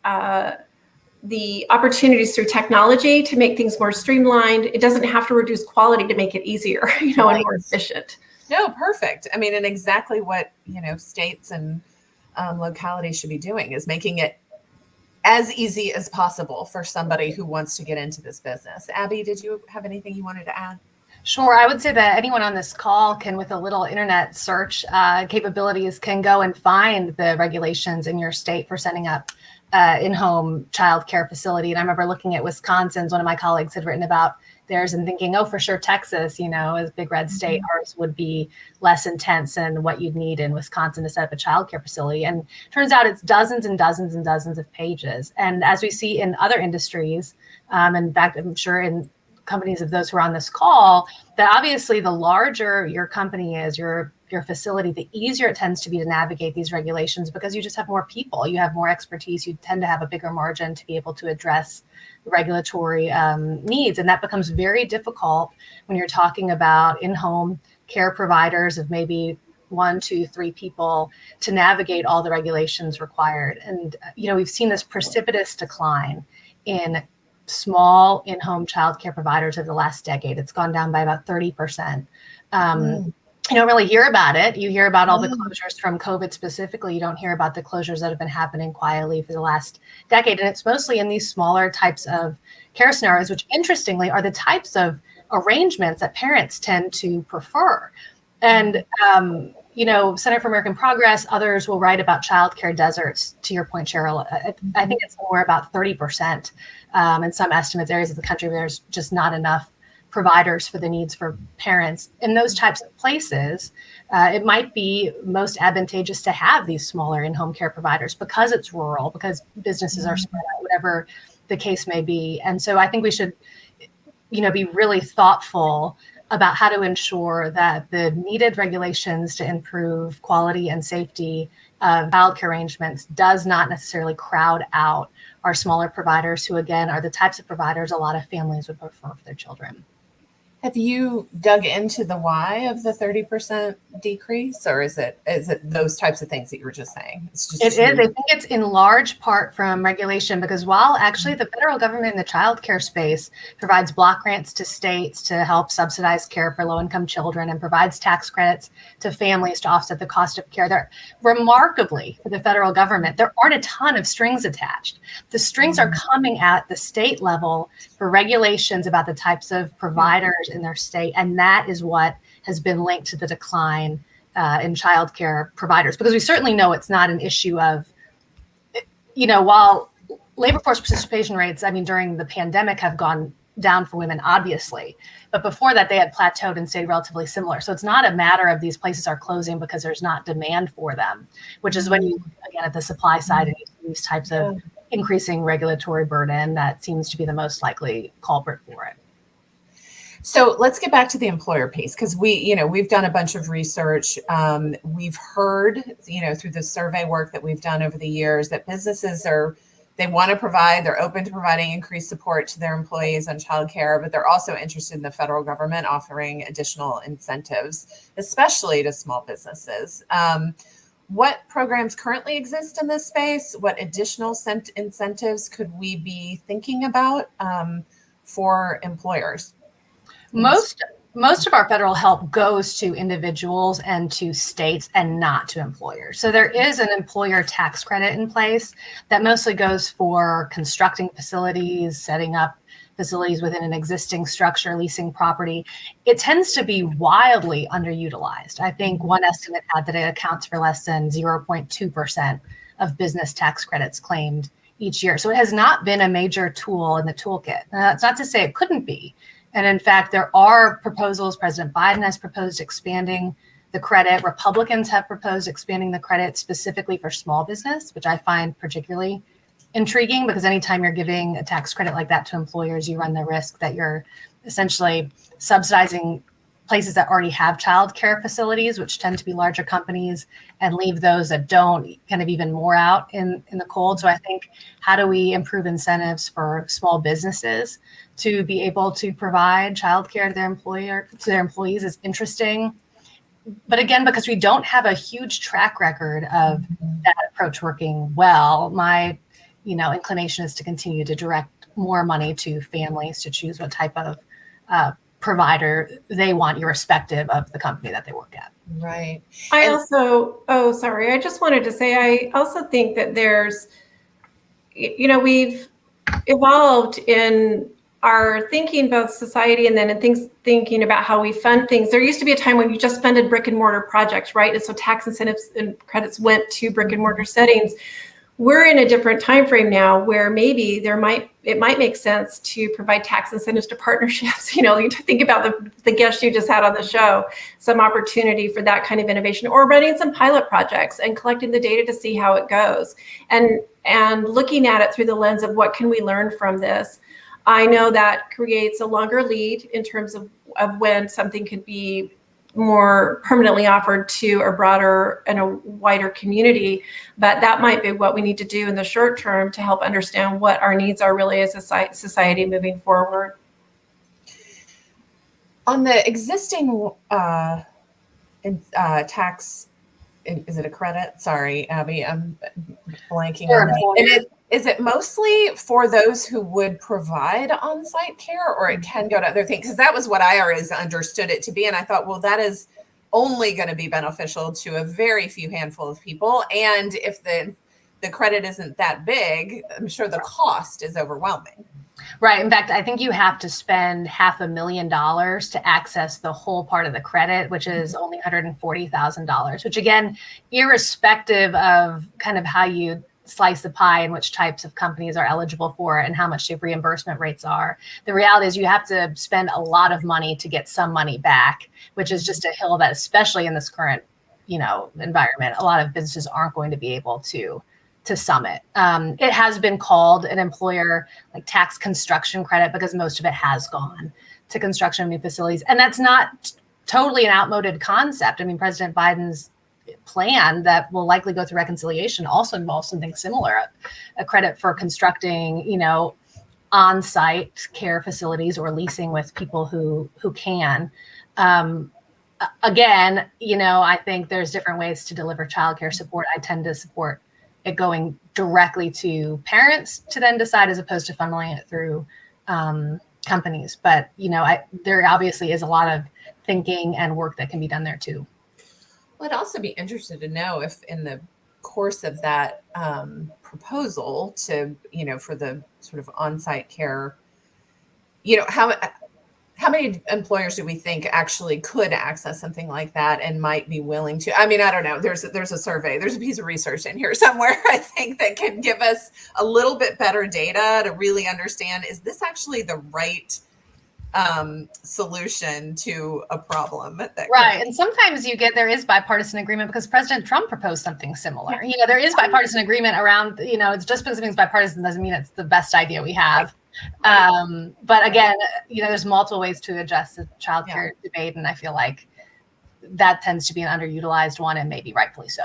the opportunities through technology to make things more streamlined. It doesn't have to reduce quality to make it easier, and more efficient. No, perfect. I mean, and exactly what, states and localities should be doing is making it as easy as possible for somebody who wants to get into this business. Abby, did you have anything you wanted to add? Sure. I would say that anyone on this call can, with a little internet search capabilities, can go and find the regulations in your state for setting up in-home childcare facility. And I remember looking at Wisconsin's, one of my colleagues had written about theirs and thinking, oh, for sure, Texas, as a big red state, ours would be less intense in what you'd need in Wisconsin to set up a childcare facility. And turns out it's dozens and dozens and dozens of pages. And as we see in other industries, in fact, I'm sure in companies of those who are on this call, that obviously the larger your company is, your facility, the easier it tends to be to navigate these regulations because you just have more people, you have more expertise, you tend to have a bigger margin to be able to address regulatory needs. And that becomes very difficult when you're talking about in-home care providers of maybe 1, 2, 3 people to navigate all the regulations required. And, we've seen this precipitous decline in small in-home childcare providers over the last decade. It's gone down by about 30%. You don't really hear about it. You hear about all the closures from COVID specifically. You don't hear about the closures that have been happening quietly for the last decade. And it's mostly in these smaller types of care scenarios, which interestingly are the types of arrangements that parents tend to prefer. And, Center for American Progress, others will write about childcare deserts. To your point, Cheryl, I think it's more about 30%. In some estimates, areas of the country where there's just not enough providers for the needs for parents. In those types of places, it might be most advantageous to have these smaller in-home care providers because it's rural, because businesses are spread out, whatever the case may be. And so I think we should, be really thoughtful about how to ensure that the needed regulations to improve quality and safety of childcare arrangements does not necessarily crowd out our smaller providers, who again are the types of providers a lot of families would prefer for their children. Have you dug into the why of the 30% decrease, or is it those types of things that you were just saying? It is. I think it's in large part from regulation, because while actually the federal government in the child care space provides block grants to states to help subsidize care for low-income children and provides tax credits to families to offset the cost of care, there, remarkably for the federal government, there aren't a ton of strings attached. The strings are coming at the state level for regulations about the types of providers in their state. And that is what has been linked to the decline in childcare providers, because we certainly know it's not an issue of, while labor force participation rates, during the pandemic have gone down for women, obviously, but before that they had plateaued and stayed relatively similar. So it's not a matter of these places are closing because there's not demand for them, which is when you, again, at the supply side, and these types of increasing regulatory burden, that seems to be the most likely culprit for it. So let's get back to the employer piece, because we've done a bunch of research. We've heard, through the survey work that we've done over the years, that businesses they want to provide, they're open to providing increased support to their employees on childcare, but they're also interested in the federal government offering additional incentives, especially to small businesses. What programs currently exist in this space? What additional incentives could we be thinking about for employers? Most of our federal help goes to individuals and to states and not to employers. So there is an employer tax credit in place that mostly goes for constructing facilities, setting up facilities within an existing structure, leasing property, it tends to be wildly underutilized. I think one estimate had that it accounts for less than 0.2% of business tax credits claimed each year. So it has not been a major tool in the toolkit. Now, that's not to say it couldn't be. And in fact, there are proposals. President Biden has proposed expanding the credit. Republicans have proposed expanding the credit specifically for small business, which I find particularly intriguing, because anytime you're giving a tax credit like that to employers, you run the risk that you're essentially subsidizing places that already have childcare facilities, which tend to be larger companies, and leave those that don't kind of even more out in the cold. So I think, how do we improve incentives for small businesses to be able to provide childcare to their employees is interesting. But again, because we don't have a huge track record of that approach working well, my inclination is to continue to direct more money to families to choose what type of provider they want, irrespective of the company that they work at. Right. I just wanted to say, I also think that there's, we've evolved in our thinking about society, and then in thinking about how we fund things. There used to be a time when you just funded brick and mortar projects, right? And so tax incentives and credits went to brick and mortar settings. We're in a different time frame now, where maybe it might make sense to provide tax incentives to partnerships. You think about the guests you just had on the show, some opportunity for that kind of innovation, or running some pilot projects and collecting the data to see how it goes, and looking at it through the lens of what can we learn from this. I know that creates a longer lead in terms of when something could be more permanently offered to a broader and a wider community, but that might be what we need to do in the short term to help understand what our needs are really as a society moving forward. On the existing tax, is it a credit? Sorry, Abby, I'm blanking on that. Is it mostly for those who would provide on-site care, or it can go to other things? Because that was what I always understood it to be. And I thought, well, that is only going to be beneficial to a very few handful of people. And if the credit isn't that big, I'm sure the cost is overwhelming. Right. In fact, I think you have to spend $500,000 to access the whole part of the credit, which is only $140,000, which, again, irrespective of kind of how you slice the pie and which types of companies are eligible for it and how much the reimbursement rates are. The reality is you have to spend a lot of money to get some money back, which is just a hill that, especially in this current, environment, a lot of businesses aren't going to be able to summit. It has been called an employer like tax construction credit, because most of it has gone to construction of new facilities. And that's not totally an outmoded concept. I mean, President Biden's plan that will likely go through reconciliation also involves something similar, a credit for constructing, on-site care facilities or leasing with people who can. Again, I think there's different ways to deliver childcare support. I tend to support it going directly to parents to then decide, as opposed to funneling it through companies. But, there obviously is a lot of thinking and work that can be done there too. Well, I'd also be interested to know if in the course of that proposal to, for the sort of on-site care, how many employers do we think actually could access something like that and might be willing to? I mean, I don't know. There's a survey, there's a piece of research in here somewhere, I think, that can give us a little bit better data to really understand, is this actually the right solution to a problem? Right. And sometimes there is bipartisan agreement, because President Trump proposed something similar. There is bipartisan agreement around, it's just because something's bipartisan doesn't mean it's the best idea we have. But again, there's multiple ways to address the childcare debate. And I feel like that tends to be an underutilized one, and maybe rightfully so.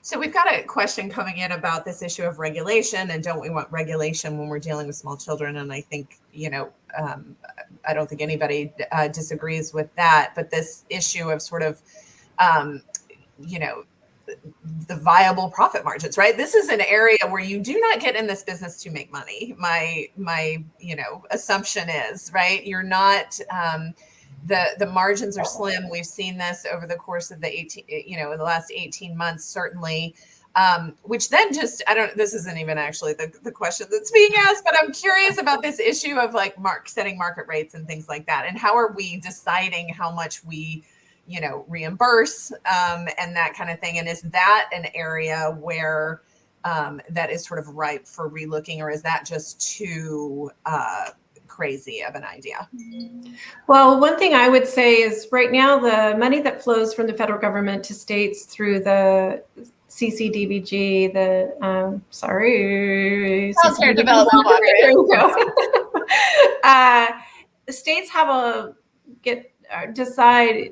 So we've got a question coming in about this issue of regulation, and don't we want regulation when we're dealing with small children? And I think, I don't think anybody disagrees with that, but this issue of sort of, the viable profit margins, right? This is an area where you do not get in this business to make money. My assumption is, right? You're not, the margins are slim. We've seen this over the course of the last 18 months, certainly. Which then this isn't even actually the question that's being asked, but I'm curious about this issue of like setting market rates and things like that. And how are we deciding how much we, reimburse and that kind of thing? And is that an area where that is sort of ripe for relooking, or is that just too crazy of an idea? Well, one thing I would say is right now the money that flows from the federal government to states through the CCDBG, Childcare Development Block Grant. There you go. States decide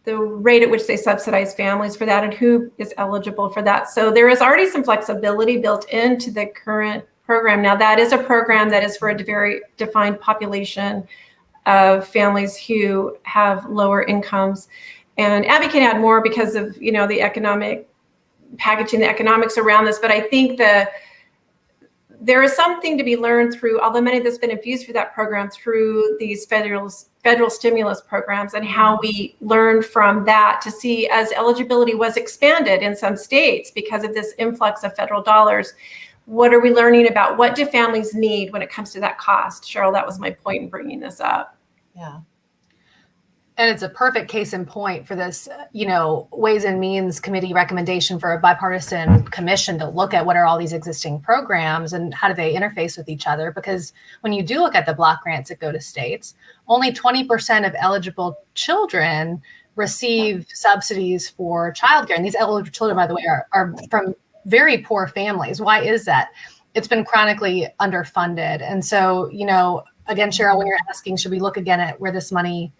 the rate at which they subsidize families for that and who is eligible for that. So there is already some flexibility built into the current program. Now, that is a program that is for a very defined population of families who have lower incomes. And Abby can add more because of, the economic packaging, the economics around this. But I think there is something to be learned through all the money that's been infused through that program through these federal stimulus programs, and how we learn from that to see, as eligibility was expanded in some states because of this influx of federal dollars, what are we learning about what do families need when it comes to that cost? Cheryl, that was my point in bringing this up. Yeah. And it's a perfect case in point for this, Ways and Means Committee recommendation for a bipartisan commission to look at what are all these existing programs and how do they interface with each other. Because when you do look at the block grants that go to states, only 20% of eligible children receive subsidies for childcare. And these eligible children, by the way, are from very poor families. Why is that? It's been chronically underfunded. And so, again, Cheryl, when you're asking, should we look again at where this money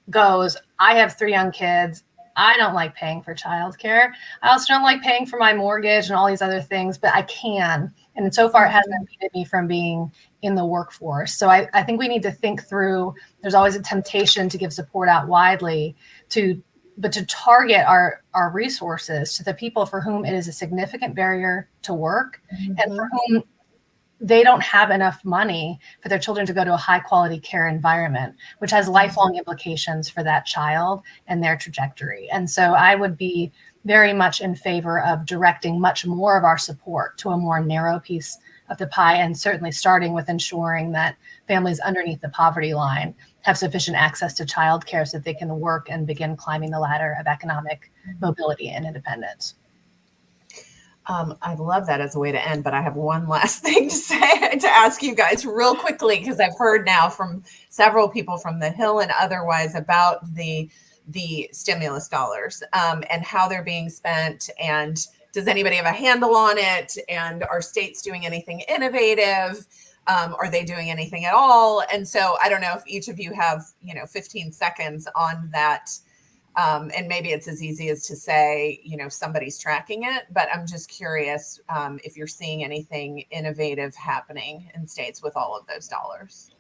goes? I have 3 young kids. I don't like paying for childcare. I also don't like paying for my mortgage and all these other things, but I can. And so far, it hasn't impeded me from being in the workforce. So I think we need to think through, there's always a temptation to give support out widely, but to target our resources to the people for whom it is a significant barrier to work, and for whom they don't have enough money for their children to go to a high quality care environment, which has lifelong implications for that child and their trajectory. And so I would be very much in favor of directing much more of our support to a more narrow piece of the pie, and certainly starting with ensuring that families underneath the poverty line have sufficient access to childcare so that they can work and begin climbing the ladder of economic mobility and independence. I love that as a way to end, but I have one last thing to say, to ask you guys real quickly, because I've heard now from several people from the Hill and otherwise about the stimulus dollars and how they're being spent. And does anybody have a handle on it? And are states doing anything innovative? Are they doing anything at all? And so I don't know if each of you have, 15 seconds on that. And maybe it's as easy as to say, somebody's tracking it, but I'm just curious if you're seeing anything innovative happening in states with all of those dollars.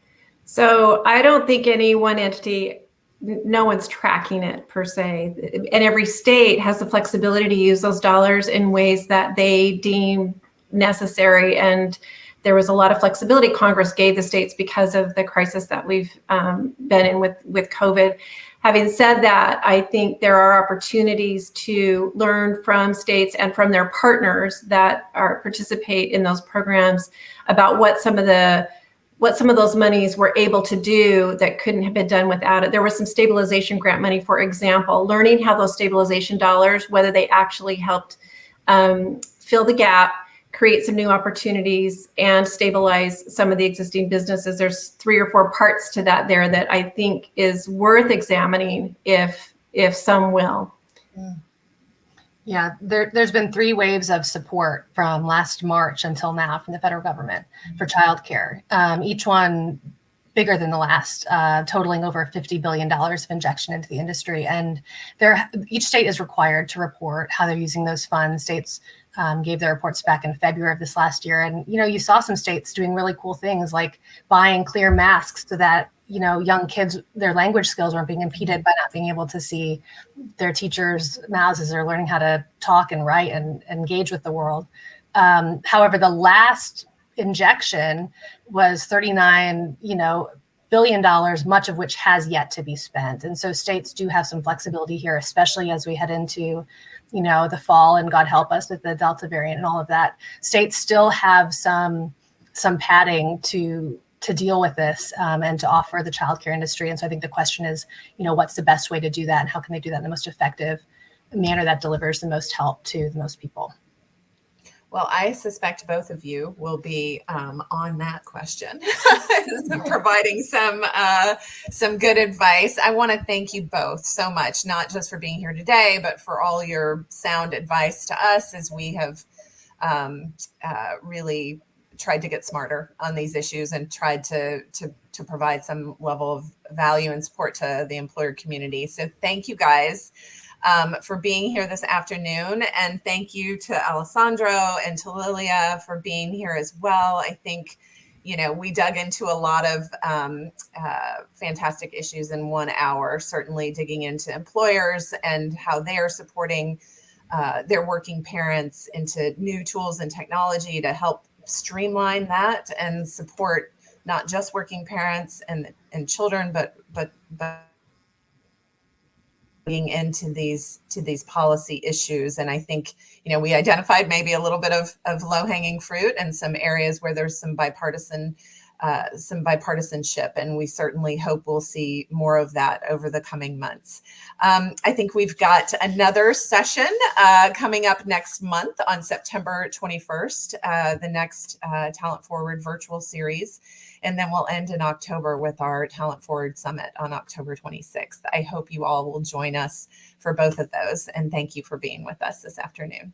So I don't think any one entity, no one's tracking it per se. And every state has the flexibility to use those dollars in ways that they deem necessary. And there was a lot of flexibility Congress gave the states because of the crisis that we've been in with COVID. Having said that, I think there are opportunities to learn from states and from their partners that participate in those programs about what some of those monies were able to do that couldn't have been done without it. There was some stabilization grant money, for example, learning how those stabilization dollars, whether they actually helped fill the gap, create some new opportunities, and stabilize some of the existing businesses. There's 3 or 4 parts to that there that I think is worth examining if some will. Yeah, there's been 3 waves of support from last March until now from the federal government for childcare, each one bigger than the last, totaling over $50 billion of injection into the industry. And each state is required to report how they're using those funds. States gave their reports back in February of this last year. And, you saw some states doing really cool things like buying clear masks so that, young kids, their language skills weren't being impeded by not being able to see their teachers' mouths as they're learning how to talk and write and engage with the world. However, the last injection was 39, billion, much of which has yet to be spent. And so states do have some flexibility here, especially as we head into, the fall, and God help us with the Delta variant and all of that. States still have some padding to deal with this and to offer the childcare industry. And so I think the question is, what's the best way to do that, and how can they do that in the most effective manner that delivers the most help to the most people? Well, I suspect both of you will be on that question, providing some good advice. I want to thank you both so much, not just for being here today, but for all your sound advice to us as we have really tried to get smarter on these issues and tried to provide some level of value and support to the employer community. So thank you guys for being here this afternoon. And thank you to Alessandro and to Lilia for being here as well. I think, we dug into a lot of fantastic issues in 1 hour, certainly digging into employers and how they are supporting their working parents into new tools and technology to help streamline that and support not just working parents and children, but into these policy issues. And I think, we identified maybe a little bit of low-hanging fruit and some areas where there's some bipartisanship, and we certainly hope we'll see more of that over the coming months. I think we've got another session coming up next month on September 21st, the next Talent Forward virtual series. And then we'll end in October with our Talent Forward Summit on October 26th. I hope you all will join us for both of those. And thank you for being with us this afternoon.